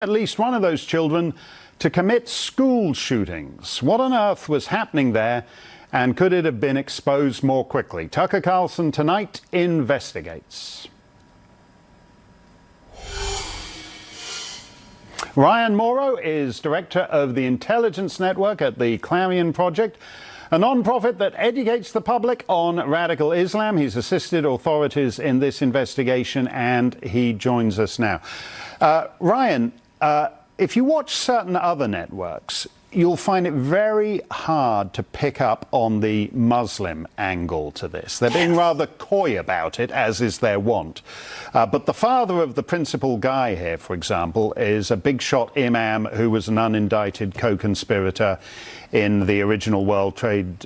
at least one of those children to commit school shootings. What on earth was happening there, and could it have been exposed more quickly? Tucker Carlson tonight investigates. Ryan Mauro is director of the intelligence network at the Clarion Project, a non-profit that educates the public on radical Islam. He's assisted authorities in this investigation, and he joins us now. Ryan, if you watch certain other networks, you'll find it very hard to pick up on the Muslim angle to this. They're being rather coy about it, as is their wont. But the father of the principal guy here, for example, is a big-shot imam who was an unindicted co-conspirator in the original World Trade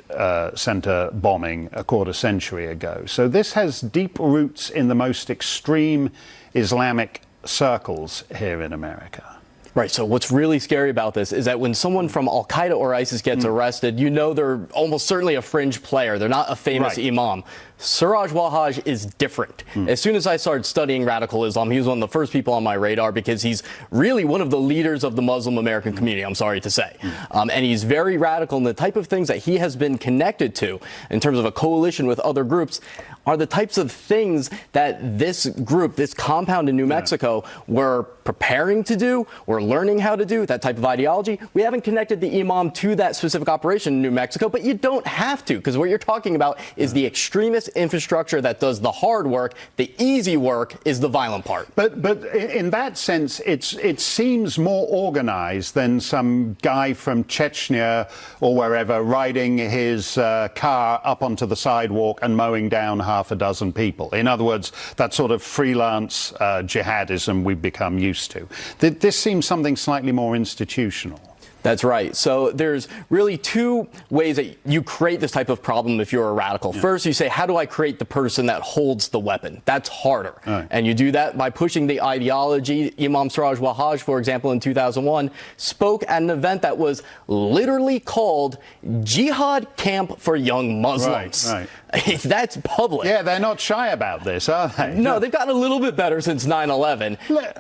Center bombing a quarter century ago. So this has deep roots in the most extreme Islamic circles here in America. Right. So what's really scary about this is that when someone from Al-Qaeda or ISIS gets arrested, you know they're almost certainly a fringe player. They're not a famous imam. Siraj Wahhaj is different. As soon as I started studying radical Islam, he was one of the first people on my radar because he's really one of the leaders of the Muslim American community, I'm sorry to say. And he's very radical, and the type of things that he has been connected to in terms of a coalition with other groups are the types of things that this group, this compound in New Mexico, were preparing to do, or learning how to do, that type of ideology. We haven't connected the imam to that specific operation in New Mexico, but you don't have to, because what you're talking about is the extremist infrastructure that does the hard work. The easy work is the violent part. But in that sense, it seems more organized than some guy from Chechnya or wherever riding his car up onto the sidewalk and mowing down half a dozen people. In other words, that sort of freelance jihadism we've become used to. This seems something slightly more institutional. That's right. So there's really two ways that you create this type of problem if you're a radical. First, you say, how do I create the person that holds the weapon? That's harder. And you do that by pushing the ideology. Imam Siraj Wahhaj, for example, in 2001, spoke at an event that was literally called Jihad Camp for Young Muslims. That's public. Yeah, they're not shy about this, are they? No, they've gotten a little bit better since 9/11.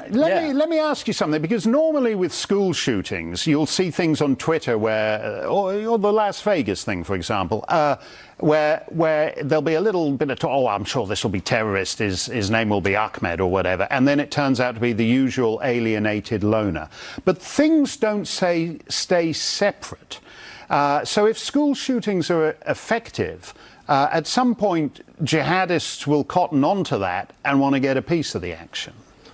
Let me ask you something, because normally with school shootings, you'll see things on Twitter where, or the Las Vegas thing, for example, where there'll be a little bit of talk, oh, I'm sure this will be terrorist, his name will be Ahmed or whatever, and then it turns out to be the usual alienated loner. But things don't stay separate. So if school shootings are effective, at some point, jihadists will cotton onto that and want to get a piece of the action.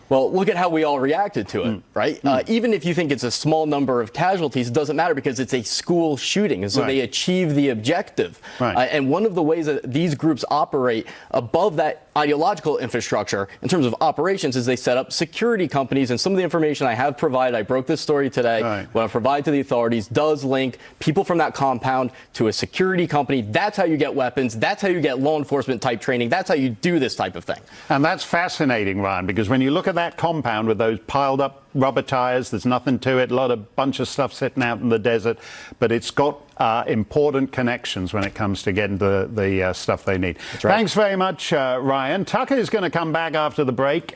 Well, look at how we all reacted to it, right? Even if you think it's a small number of casualties, it doesn't matter because it's a school shooting, and so they achieve the objective. And one of the ways that these groups operate above that ideological infrastructure in terms of operations is they set up security companies, and some of the information I have provided, I broke this story today, what I provide to the authorities does link people from that compound to a security company. That's how you get weapons. That's how you get law enforcement type training. That's how you do this type of thing. And that's fascinating, Ryan, because when you look at that compound with those piled up rubber tires, there's nothing to it, bunch of stuff sitting out in the desert, but it's got important connections when it comes to getting the stuff they need. Thanks very much, Ryan. Tucker is going to come back after the break.